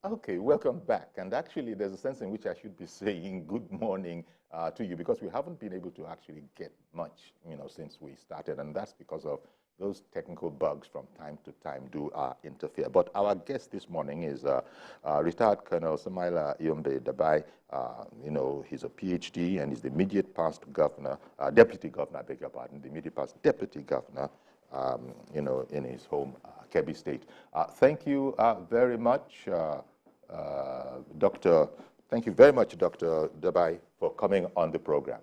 Okay, welcome back. And actually, there's a sense in which I should be saying good morning to you because we haven't been able to actually get much, since we started. And that's because of those technical bugs from time to time do interfere. But our guest this morning is retired Colonel Samaila Yombe Dabai. He's a PhD and he's the immediate past governor, deputy governor, I beg your pardon, the immediate past deputy governor, in his home, Kebbi State. Thank you very much, Thank you very much, Dr. Dabai, for coming on the program.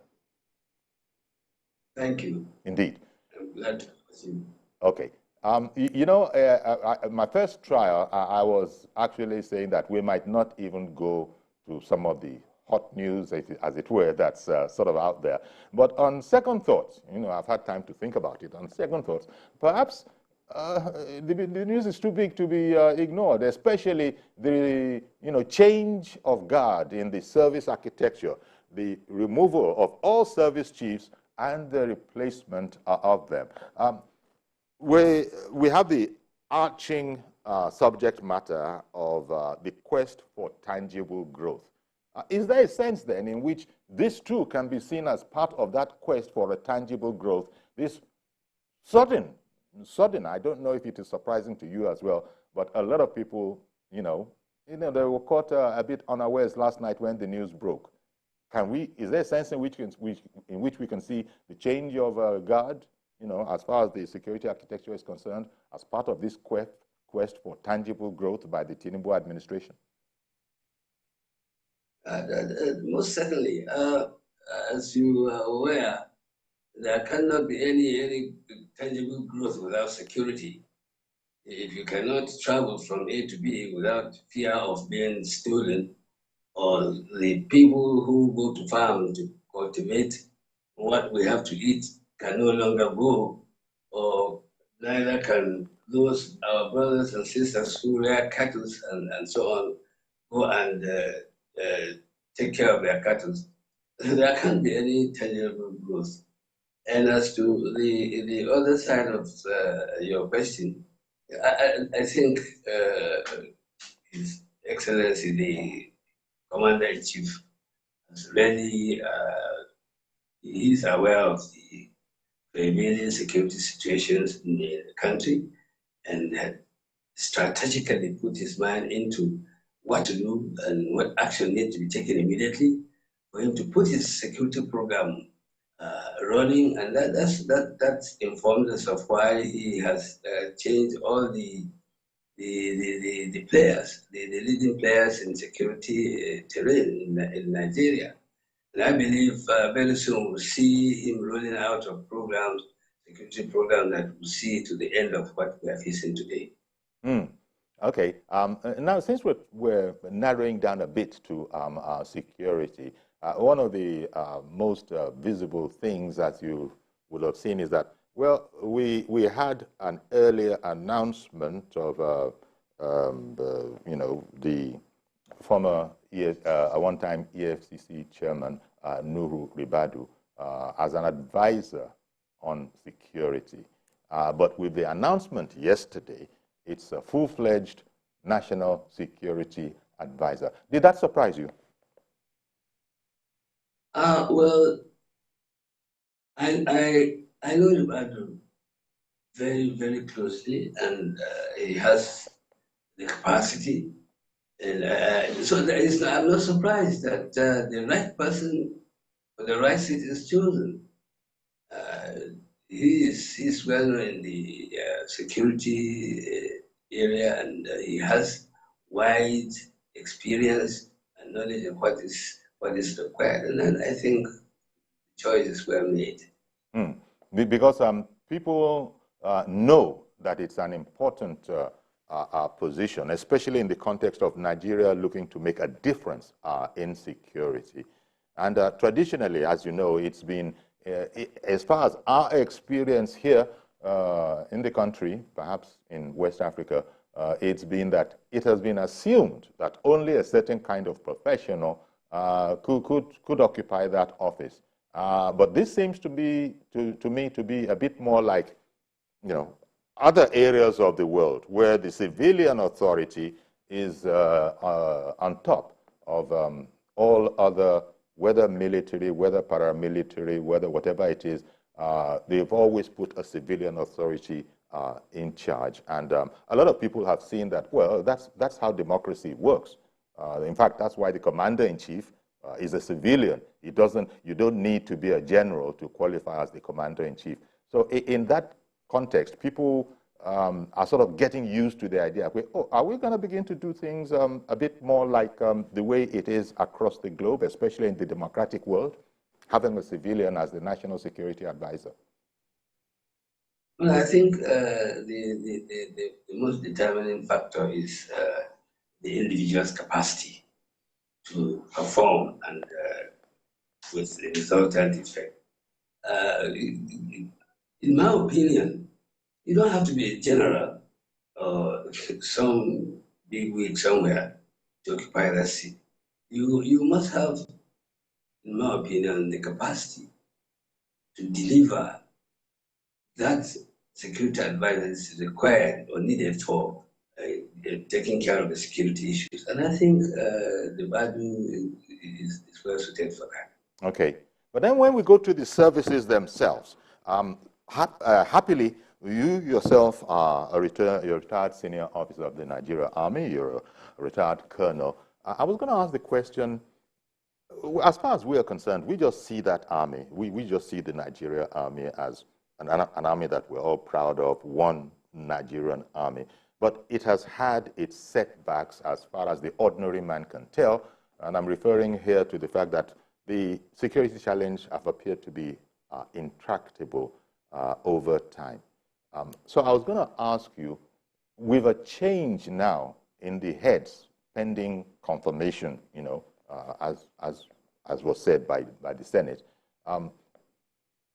Thank you. Indeed. I'm glad to see you. Okay. My first trial, I was actually saying that we might not even go to some of the hot news, as it were, that's sort of out there. But on second thoughts, I've had time to think about it. On second thoughts, perhaps the news is too big to be ignored, especially the change of guard in the service architecture, the removal of all service chiefs and the replacement of them. We have the arching subject matter of the quest for tangible growth. Is there a sense then in which this too can be seen as part of that quest for a tangible growth, this sudden, I don't know if it is surprising to you as well, but a lot of people, they were caught a bit unawares last night when the news broke. Is there a sense in which we can see the change of guard, as far as the security architecture is concerned, as part of this quest for tangible growth by the Tinubu administration? Most certainly. As you are aware, there cannot be any tangible growth without security. If you cannot travel from A to B without fear of being stolen, or the people who go to farm to cultivate what we have to eat can no longer go, or neither can those our brothers and sisters who rear cattle and so on go and take care of their cattle. There can't be any tangible growth. And as to the other side of your question, I think His Excellency the Commander-in-Chief has really, he's aware of the prevailing security situations in the country and had strategically put his mind into what to do and what action needs to be taken immediately for him to put his security program running, and that informs us of why he has changed all the players, the leading players in security terrain in Nigeria. And I believe very soon we'll see him rolling out of programs, security programs that will see to the end of what we are facing today. Okay. Now, since we're narrowing down a bit to security, one of the most visible things, as you would have seen, is that, well, we had an earlier announcement of, the former one-time EFCC chairman, Nuhu Ribadu, as an advisor on security. But with the announcement yesterday, it's a full-fledged national security advisor. Did that surprise you? Well, I know Ribadu very, very closely, and he has the capacity. And so I'm not surprised that the right person for the right seat is chosen. He's well known in the security area, and he has wide experience and knowledge of what is required. And I think the choice is well made. Because people know that it's an important position, especially in the context of Nigeria looking to make a difference in security. And traditionally, as you know, it's been, as far as our experience here in the country, perhaps in West Africa, it's been that it has been assumed that only a certain kind of professional could occupy that office. But this seems to be, to me, to be a bit more like, other areas of the world where the civilian authority is on top of all other, whether military, whether paramilitary, whether whatever it is, they've always put a civilian authority in charge. And a lot of people have seen that, well, that's how democracy works. In fact, that's why the commander-in-chief is a civilian. You don't need to be a general to qualify as the commander-in-chief. So in that context, people are sort of getting used to the idea, oh, are we going to begin to do things a bit more like the way it is across the globe, especially in the democratic world, having a civilian as the national security advisor? Well, I think the most determining factor is the individual's capacity to perform and with the resultant effect. In my opinion, you don't have to be a general or some bigwig somewhere to occupy that seat. You must have, in my opinion, the capacity to deliver that security advice is required or needed for taking care of the security issues. And I think the Badu is well suited for that. Okay. But then when we go to the services themselves, happily, you yourself are a retired senior officer of the Nigerian Army. You're a retired colonel. I was going to ask the question, as far as we are concerned, we just see that army. We just see the Nigerian Army as an army that we're all proud of, one Nigerian army. But it has had its setbacks as far as the ordinary man can tell. And I'm referring here to the fact that the security challenge have appeared to be intractable over time. So I was going to ask you, with a change now in the heads pending confirmation, you know, as was said by the Senate,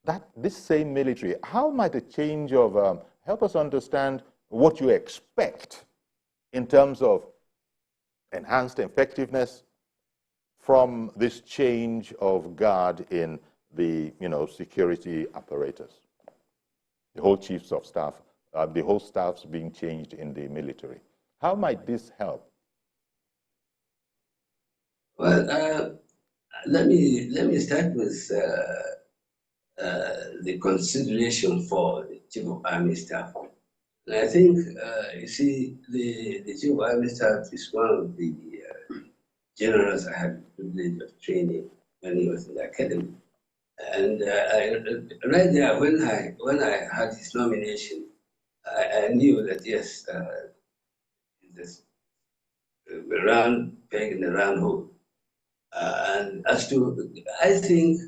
that this same military, how might a change of, help us understand what you expect in terms of enhanced effectiveness from this change of guard in the, you know, security apparatus, the whole chiefs of staff, the whole staffs being changed in the military. How might this help? Well, let me start with the consideration for the Chief of Army Staff. And I think, you see, the Chief of Army Staff is one of the generals I had the privilege of training when he was in the academy. And right there, when I had his nomination, I knew that, yes, there's a round peg in the round hole. And as to, I think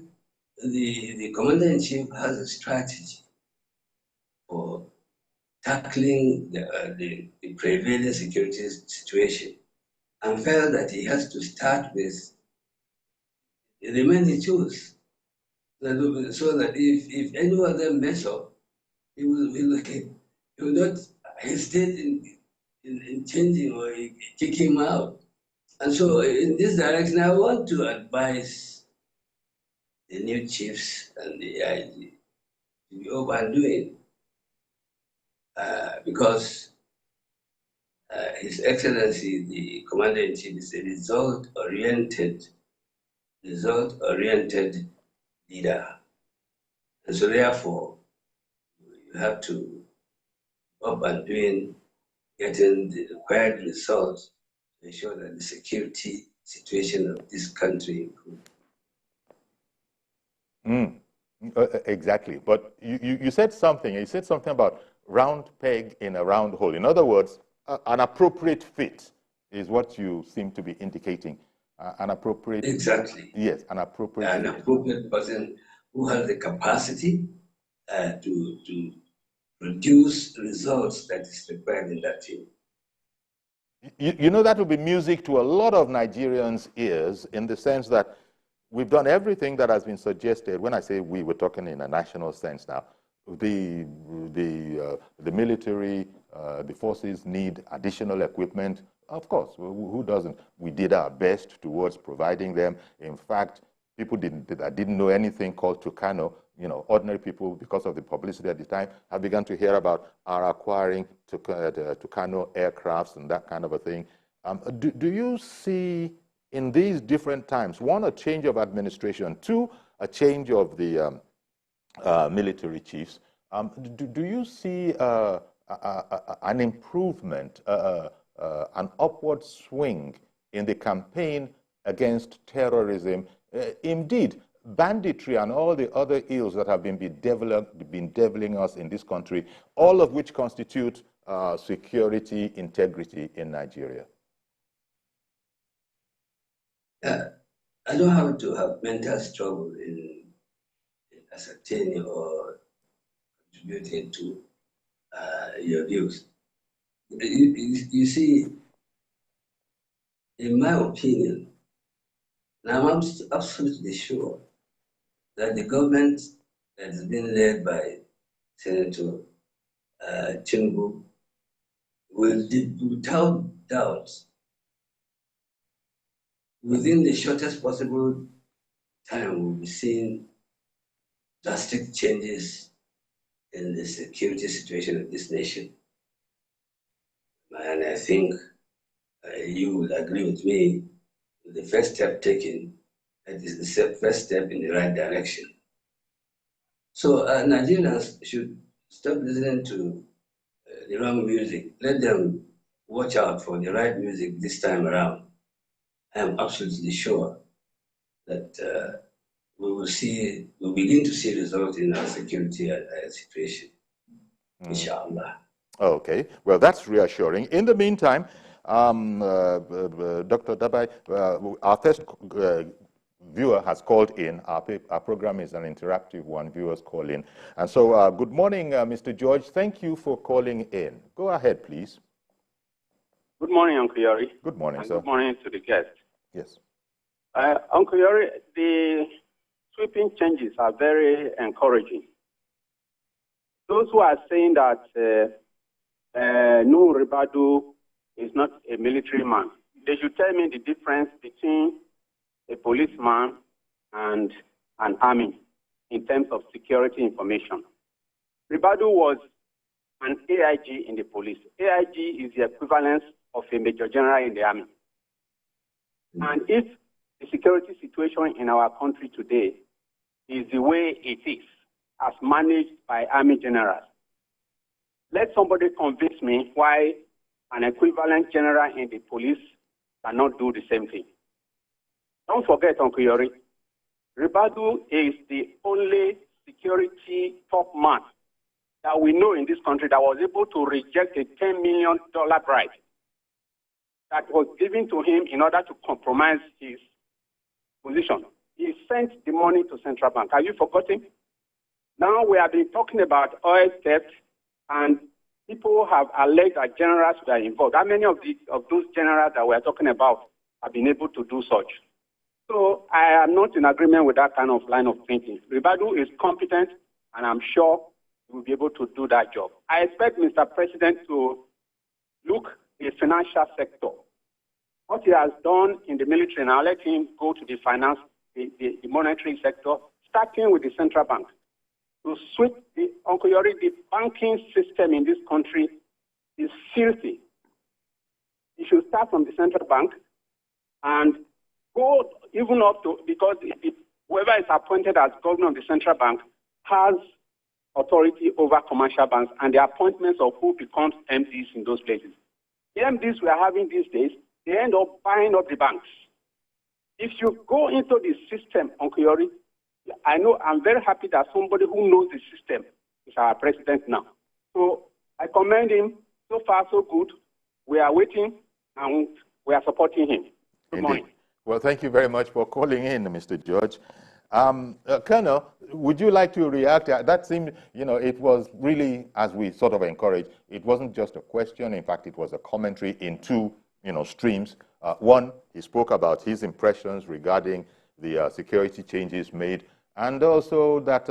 the Commander-in-Chief has a strategy for tackling the prevailing security situation, and felt that he has to start with the men he chose, so that if any of them mess up, he will not hesitate in changing or kick him out. And so in this direction, I want to advise the new chiefs and the AIG to be overdoing, because His Excellency, the Commander-in-Chief, is a result-oriented leader. And so therefore, you have to up and doing, getting the required results to ensure that the security situation of this country improves. Exactly. But you said something. You said something about round peg in a round hole. In other words, an appropriate fit is what you seem to be indicating. An appropriate... Exactly. Yes, an appropriate... An appropriate person who has the capacity to produce results that is required in that team. You know, that will be music to a lot of Nigerians' ears, in the sense that we've done everything that has been suggested. When I say we, we're talking in a national sense now. The military, the forces need additional equipment. Of course, who doesn't? We did our best towards providing them. In fact, people that didn't know anything called Tucano, you know, ordinary people, because of the publicity at the time, have begun to hear about our acquiring Tucano aircrafts and that kind of a thing. Do you see in these different times, one, a change of administration, two, a change of the military chiefs, do you see an improvement, an upward swing in the campaign against terrorism? Indeed, banditry and all the other ills that have been deviling us in this country, all of which constitute security integrity in Nigeria? I don't have to have mental struggle in ascertaining or contributing to your views. You see, in my opinion, and I'm absolutely sure that the government that has been led by Senator Tinubu will, without doubt, within the shortest possible time, we'll be seeing drastic changes in the security situation of this nation. And I think you would agree with me, the first step taken is the first step in the right direction. So Nigerians should stop listening to the wrong music. Let them watch out for the right music this time around. I am absolutely sure that we'll begin to see results in our security situation, inshallah. Okay, well, that's reassuring. In the meantime, Dr. Dabai, our first viewer has called in. Our program is an interactive one. Viewers call in. And so, good morning, Mr. George. Thank you for calling in. Go ahead, please. Good morning, Uncle Yori. Good morning, and sir. Good morning to the guest. Yes. Uncle Yori, the sweeping changes are very encouraging. Those who are saying that no, Ribadu is not a military man, they should tell me the difference between a policeman and an army in terms of security information. Ribadu was an AIG in the police. AIG is the equivalent of a major general in the army. And if the security situation in our country today is the way it is, as managed by army generals, let somebody convince me why an equivalent general in the police cannot do the same thing. Don't forget, Uncle Yori, Ribadu is the only security top man that we know in this country that was able to reject a $10 million bribe that was given to him in order to compromise his position. He sent the money to Central Bank. Have you forgotten? Now we have been talking about oil theft, and people have alleged that generals were involved. How many of those generals that we are talking about have been able to do such? So I am not in agreement with that kind of line of thinking. Ribadu is competent, and I'm sure he will be able to do that job. I expect Mr. President to look at the financial sector. What he has done in the military, now let him go to the finance, the monetary sector, starting with the Central Bank. To switch Uncle Yori, the banking system in this country is filthy. You should start from the Central Bank and go even up to, because whoever is appointed as governor of the Central Bank has authority over commercial banks and the appointments of who becomes MDs in those places. The MDs we are having these days, they end up buying up the banks. If you go into the system, Uncle Yori, I know I'm very happy that somebody who knows the system is our president now. So I commend him. So far, so good. We are waiting and we are supporting him. Good morning. Well, thank you very much for calling in, Mr. George. Colonel, would you like to react? That seemed, it was really, as we sort of encouraged, it wasn't just a question. In fact, it was a commentary in two, streams. One, he spoke about his impressions regarding the security changes made, and also that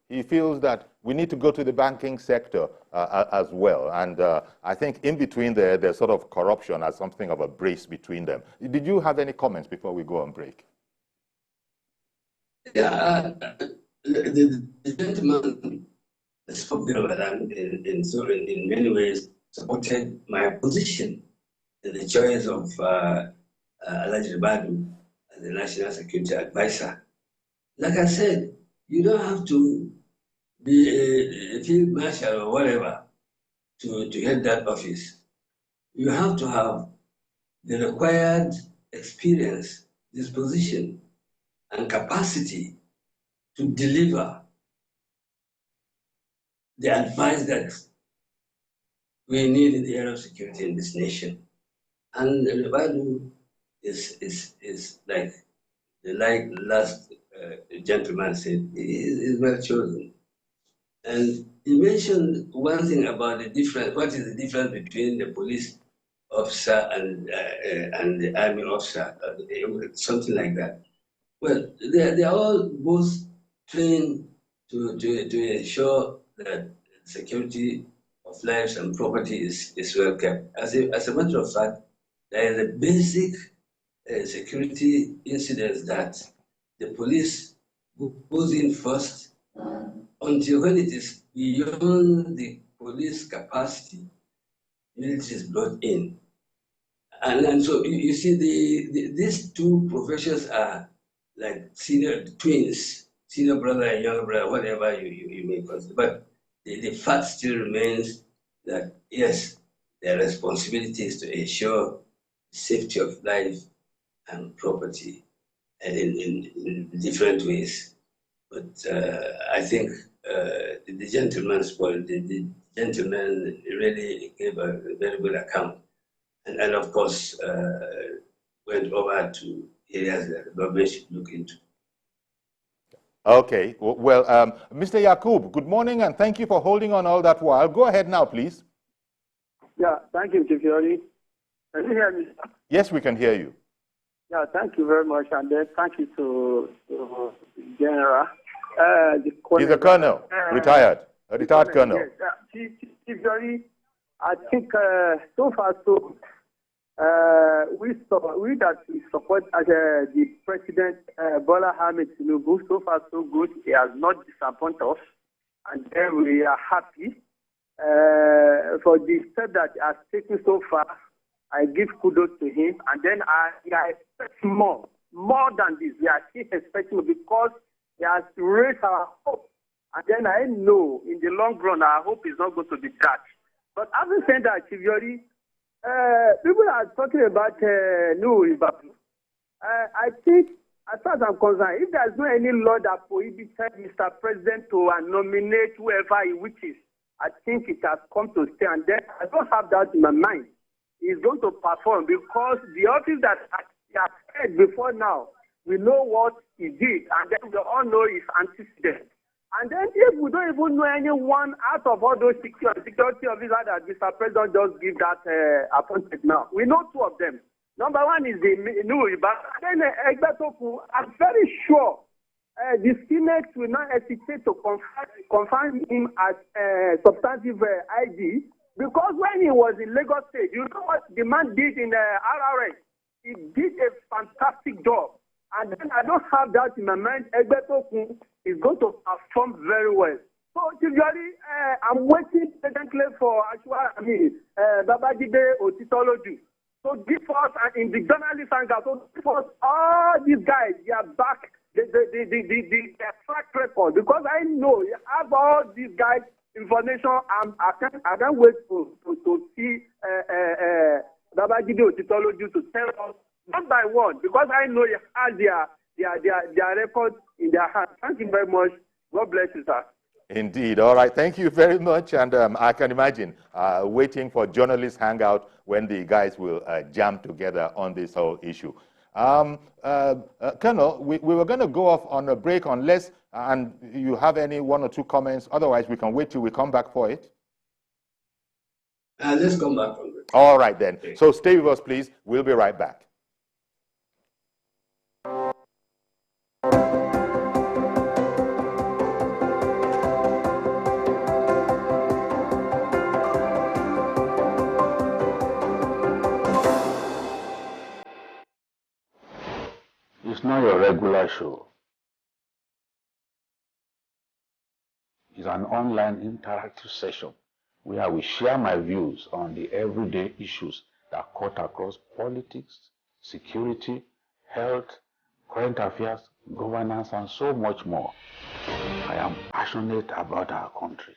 he feels that we need to go to the banking sector as well. And I think in between there's sort of corruption as something of a brace between them. Did you have any comments before we go on break? Yeah, the gentleman spoke there and in many ways supported my position. the choice of Alhaji Badu as the National Security Advisor. Like I said, you don't have to be a field marshal or whatever to get that office. You have to have the required experience, disposition, and capacity to deliver the advice that we need in the area of security in this nation. And the value is like the last gentleman said, is well chosen. And he mentioned one thing about the difference. What is the difference between the police officer and the army officer? Something like that. Well, they are all both trained to ensure that security of lives and property is well kept. As a matter of fact, there is a basic security incidents that the police goes in first until when it is beyond the police capacity, it is brought in. And so you see, these two professions are like senior twins, senior brother and younger brother, whatever you may consider. But the fact still remains that, yes, their responsibility is to ensure safety of life and property and in different ways. But I think the gentleman's point, the gentleman really gave a very good account. And of course, went over to areas that the government should look into. Okay. Well, Mr. Yakub, good morning, and thank you for holding on all that while. Go ahead now, please. Yeah, thank you, Chief Yori. Can you hear me? Yes, we can hear you. Yeah, thank you very much, and thank you to General. He's a colonel, retired, a retired colonel. Yes, Chief Yori, I think so far so we that we support the President Bola Ahmed Tinubu. So far so good. He has not disappointed us, and then we are happy for the step that he has taken so far. I give kudos to him, and then I expect more than this. We are still expecting because he has raised our hope, and then I know in the long run our hope is not going to be dashed. But having said that, Chief Yori, people are talking about new Ibadan. I think, as far as I'm concerned, if there's no any law that prohibits Mr. President to nominate whoever he wishes, I think it has come to stay. And then I don't have that in my mind. He's going to perform because the office that he has had before now, we know what he did, and then we all know his antecedents. And then if we don't even know anyone out of all those security officers that Mr. President just give that appointment now, we know two of them. Number one is the new Ibadan. Then Egbetoku, I'm very sure the Senate will not hesitate to confirm him as substantive ID, because when he was in Lagos State, you know what the man did in RRS? He did a fantastic job. And then I don't have that in my mind. Egbetoku is going to perform very well. So, Chief Yori, I'm waiting patiently for Babajide Otitoloju. So give us, in the journalist angle, so give us all these guys, they are back, the track record. Because I know you have all these guys' information. I can't wait to see Babajide Otitoloju to tell us one by one, because I know you have their records in their hands. Thank you very much. God bless you, sir. Indeed. All right. Thank you very much. And I can imagine waiting for journalists hangout when the guys will jam together on this whole issue. Colonel, we were going to go off on a break unless and you have any one or two comments. Otherwise, we can wait till we come back for it. Let's come back from it. All right, then. Okay. So stay with us, please. We'll be right back. It's not your regular show. It's an online interactive session where I will share my views on the everyday issues that cut across politics, security, health, current affairs, governance, and so much more. I am passionate about our country.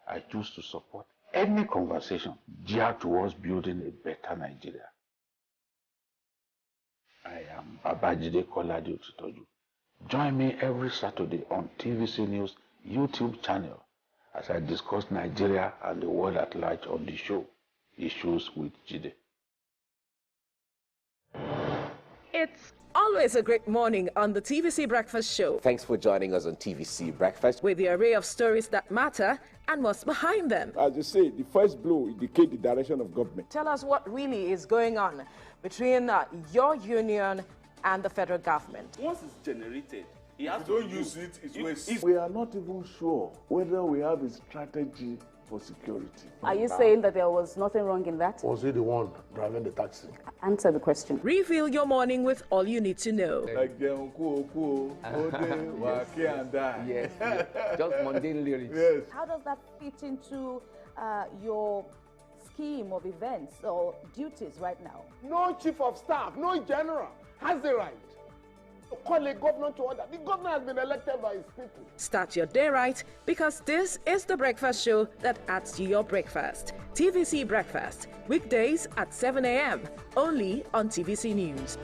I choose to support any conversation geared towards building a better Nigeria. I am Babajide Kolade Otitoju. Join me every Saturday on TVC News YouTube channel as I discuss Nigeria and the world at large on the show, Issues with Jide. It's always a great morning on the TVC Breakfast Show. Thanks for joining us on TVC Breakfast. With the array of stories that matter and what's behind them. As you say, the first blow indicates the direction of government. Tell us what really is going on between your union and the federal government. Once it's generated, If you don't use it, it's waste. We are not even sure whether we have a strategy for security. Are you saying that there was nothing wrong in that? Was he the one driving the taxi? Answer the question. Reveal your morning with all you need to know. Like the Yes, just mundane lyrics. Yes. How does that fit into your scheme of events or duties right now? No chief of staff, no general has the right to call a governor to order. The governor has been elected by his people. Start your day right, because this is the breakfast show that adds to your breakfast. TVC Breakfast, weekdays at 7 a.m. only on TVC News.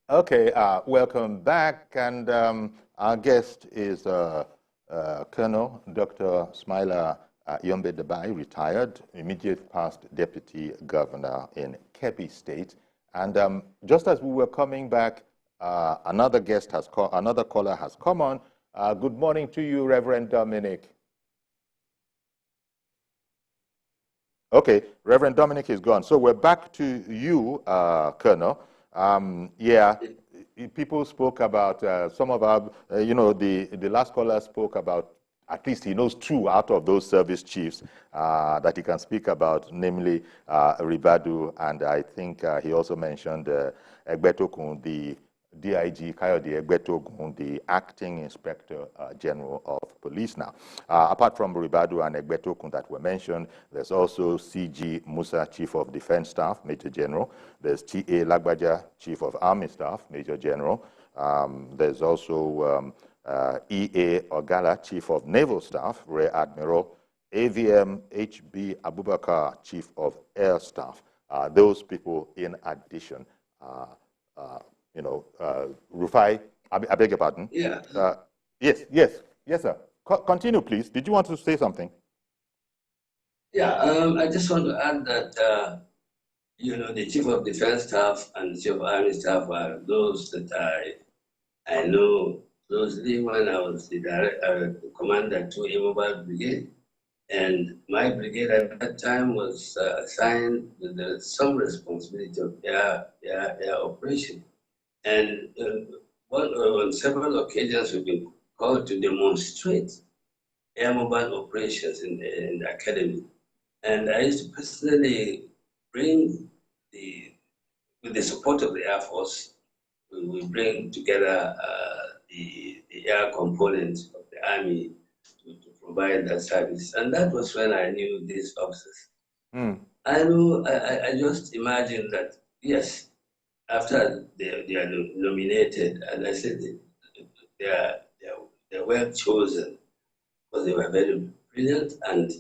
Okay, welcome back, and our guest is Colonel Dr. Samaila Yombe Dabai, retired, immediate past Deputy Governor in Kebbi State. And just as we were coming back, another caller has come on. Good morning to you, Reverend Dominic. Okay, Reverend Dominic is gone. So we're back to you, Colonel. People spoke about some of our, the last caller spoke about, at least he knows two out of those service chiefs that he can speak about, namely Ribadu, and I think he also mentioned Egbetokun, the DIG Kayode Egbetokun, the Acting Inspector General of Police now. Apart from Ribadu and Egbetokun that were mentioned, there's also CG Musa, Chief of Defense Staff, Major General. There's T.A. Lagbaja, Chief of Army Staff, Major General. There's also E.A. Ogala, Chief of Naval Staff, Rear Admiral. AVM H.B. Abubakar, Chief of Air Staff. Those people, in addition, Rufai, I beg your pardon. Yeah. Yes, sir. Continue, please. Did you want to say something? Yeah, I just want to add that, the Chief of Defense Staff and the Chief of Army Staff are those that I know closely when I was the commander to Immobile Brigade. And my brigade at that time was assigned with some responsibility of air operation. And on several occasions, we've been called to demonstrate air mobile operations in the academy. And I used to personally bring with the support of the Air Force, we bring together the air component of the Army to provide that service. And that was when I knew these officers. I just imagined that, yes, after they are nominated, and I said they're well chosen because they were very brilliant, and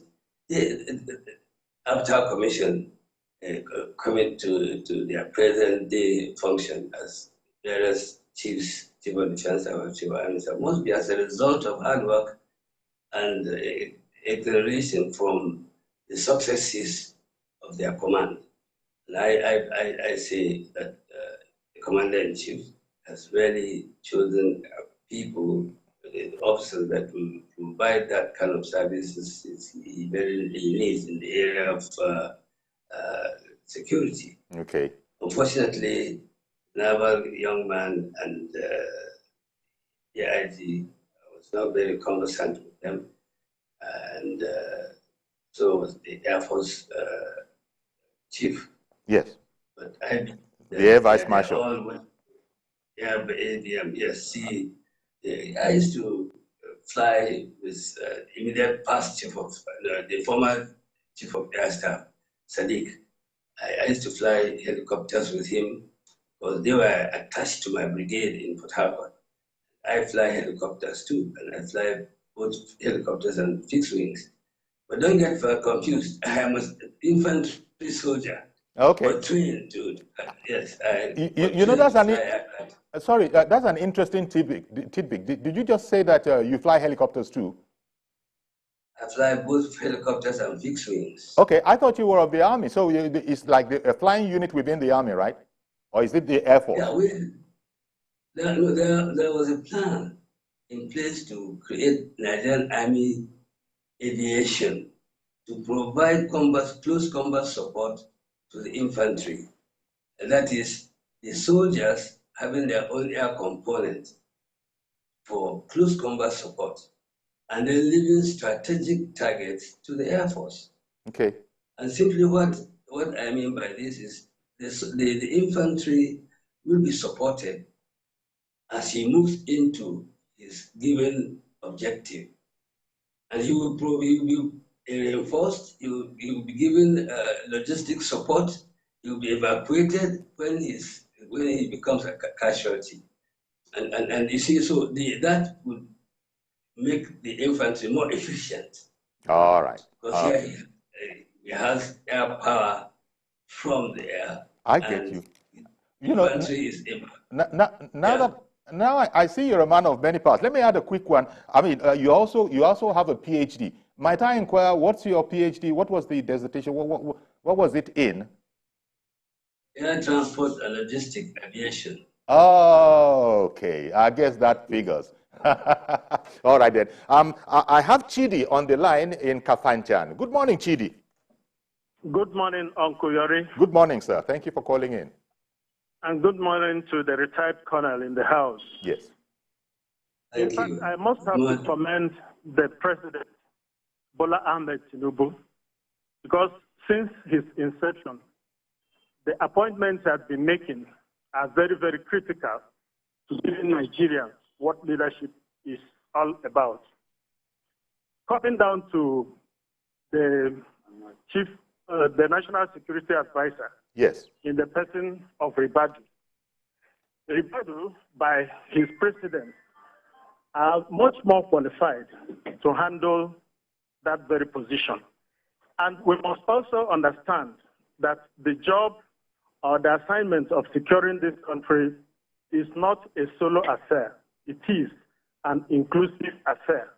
after our commission commit to their present day function as various chiefs, Chief of Defense and Chief of Army Staff, must be as a result of hard work and acceleration from the successes of their command. And I say that the Commander-in-Chief has really chosen people, officers that will provide that kind of services he very needs in the area of security. Okay. Unfortunately, naval young man and AIG was not very conversant with them, and so was the Air Force chief. Yes. But the Air Vice Marshal. Yeah, but yes. See, I used to fly with immediate past chief of the former chief of air staff, Sadiq. I used to fly helicopters with him because they were attached to my brigade in Port Harcourt. I fly helicopters too, and I fly both helicopters and fixed wings. But don't get confused. I am an infantry soldier. Okay. But trained to, yes. You know, that's that's an interesting tidbit. Did you just say that you fly helicopters too? I fly both helicopters and fixed wings. Okay, I thought you were of the Army. So it's like a flying unit within the Army, right? Or is it the Air Force? Yeah, there was a plan in place to create Nigerian Army aviation to provide close combat support to the infantry. And that is, the soldiers having their own air component for close combat support, and then leaving strategic targets to the Air Force. Okay. And simply what I mean by this is the infantry will be supported as he moves into his given objective. And he will be reinforced, he will be given logistic support, he will be evacuated when he becomes a casualty. And you see, so that would make the infantry more efficient. All right. Because he has air power from the air. I get you. You know, infantry is able. Now I see you're a man of many parts. Let me add a quick one. I mean, you also have a PhD. Might I inquire, what's your PhD? What was the dissertation? What was it in? Air transport and logistic aviation. Oh, okay. I guess that figures. All right then. I have Chidi on the line in Kafanchan. Good morning, Chidi. Good morning, Uncle Yori. Good morning, sir. Thank you for calling in. And good morning to the retired colonel in the House. Yes. In fact, I must have to commend the President, Bola Ahmed Tinubu, because since his inception, the appointments he has been making are very, very critical to giving Nigerians what leadership is all about. Coming down to the the National Security Advisor, yes, in the person of Ribadu. Ribadu, by his president, are much more qualified to handle that very position. And we must also understand that the job or the assignment of securing this country is not a solo affair. It is an inclusive affair.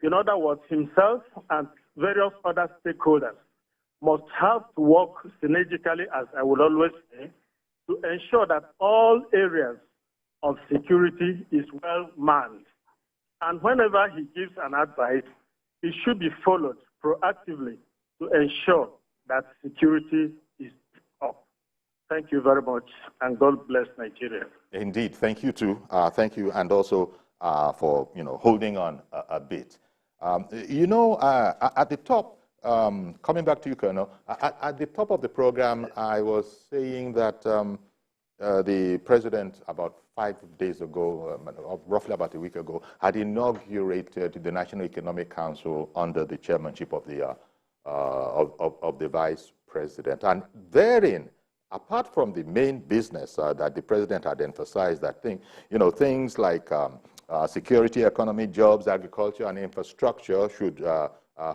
In other words, himself and various other stakeholders must have to work synergically, as I will always say, to ensure that all areas of security is well manned. And whenever he gives an advice, it should be followed proactively to ensure that security is up. Thank you very much, and God bless Nigeria. Indeed, thank you too. Thank you, and also for holding on a bit. At the top. Coming back to you, Colonel, at the top of the program, I was saying that the president, about 5 days ago, roughly about a week ago, had inaugurated the National Economic Council under the chairmanship of the vice president. And therein, apart from the main business that the president had emphasized, that things like security, economy, jobs, agriculture, and infrastructure should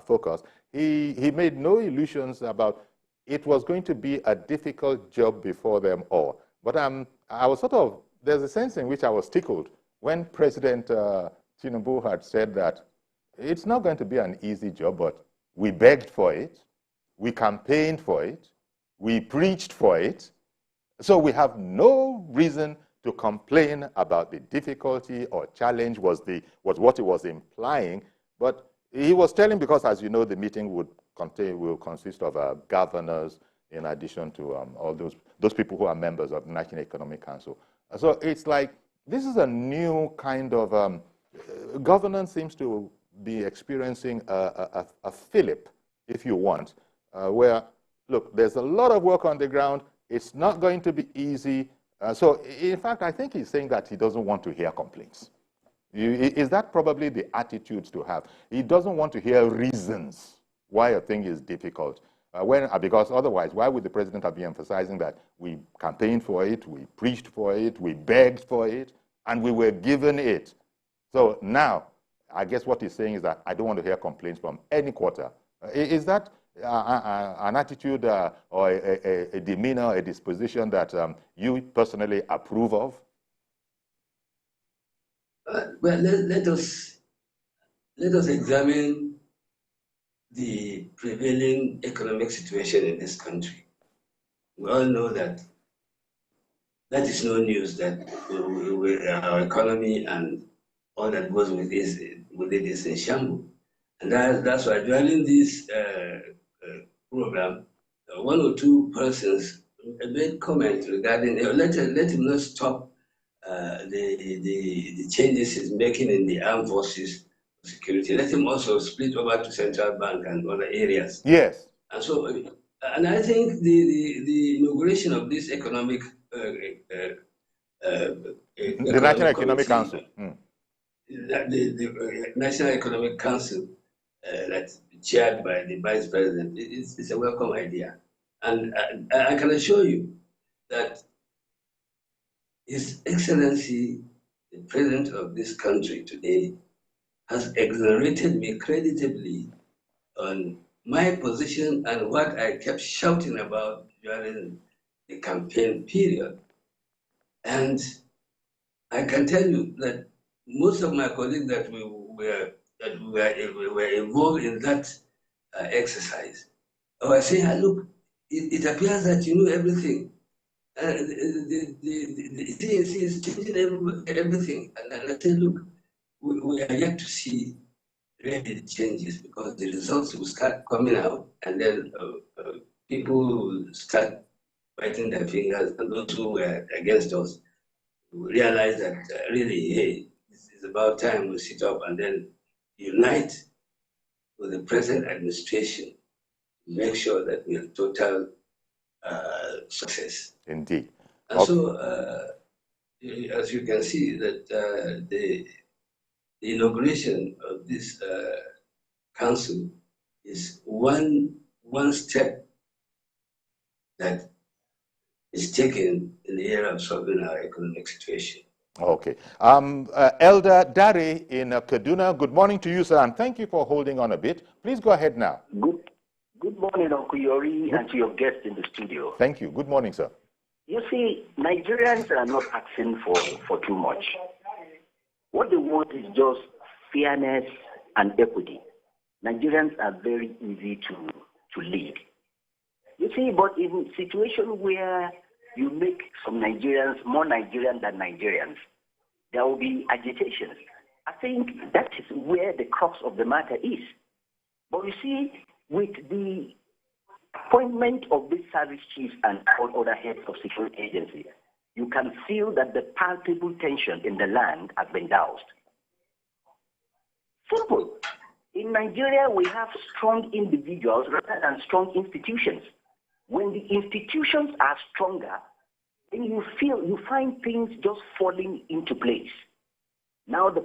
focus. He made no illusions about it was going to be a difficult job before them all. But I was there's a sense in which I was tickled when President Tinubu had said that it's not going to be an easy job, but we begged for it, we campaigned for it, we preached for it, so we have no reason to complain about the difficulty or challenge was what he was implying. But he was telling, because as you know, the meeting will consist of governors in addition to all those people who are members of the National Economic Council. So it's like this is a new kind of governance seems to be experiencing a fillip, if you want, where, look, there's a lot of work on the ground. it's not going to be easy. So, in fact, I think he's saying that he doesn't want to hear complaints. Is that probably the attitude to have? He doesn't want to hear reasons why a thing is difficult. Because otherwise, why would the president have been emphasizing that we campaigned for it, we preached for it, we begged for it, and we were given it? So now, I guess what he's saying is that I don't want to hear complaints from any quarter. Is that an attitude or a demeanor, a disposition that you personally approve of? Well, let us examine the prevailing economic situation in this country. We all know that is no news, that our economy and all that goes with it is in shambles. And that's why during this program, one or two persons made comments regarding, let him not stop the changes he's making in the armed forces security. Let him also split over to central bank and other areas. Yes. And so, and I think the inauguration of this economic the National Economic Council. The National Economic Council that's chaired by the Vice President, it's a welcome idea. And I can assure you that His Excellency, the President of this country today, has exonerated me creditably on my position and what I kept shouting about during the campaign period. And I can tell you that most of my colleagues that were involved in that exercise, I was saying, look, it appears that you know everything. The TNC is changing everything. And I said, look, we are yet to see really the changes, because the results will start coming out, and then people will start biting their fingers, and those who were against us will realize that really, hey, it's about time we sit up and then unite with the present administration to make sure that we have total success. Indeed. And so, as you can see, that the inauguration of this council is one step that is taken in the area of solving our economic situation. Okay. Elder Dari in Kaduna, good morning to you, sir, and thank you for holding on a bit. Please go ahead now. Good morning, Uncle Yori, and to your guest in the studio. Thank you. Good morning, sir. You see, Nigerians are not asking for too much. What they want is just fairness and equity. Nigerians are very easy to lead. You see, but in a situation where you make some Nigerians more Nigerian than Nigerians, there will be agitations. I think that is where the crux of the matter is. But you see, with the appointment of these service chiefs and all other heads of security agencies, you can feel that the palpable tension in the land has been doused. Simple. In Nigeria, we have strong individuals rather than strong institutions. When the institutions are stronger, then you find things just falling into place. Now the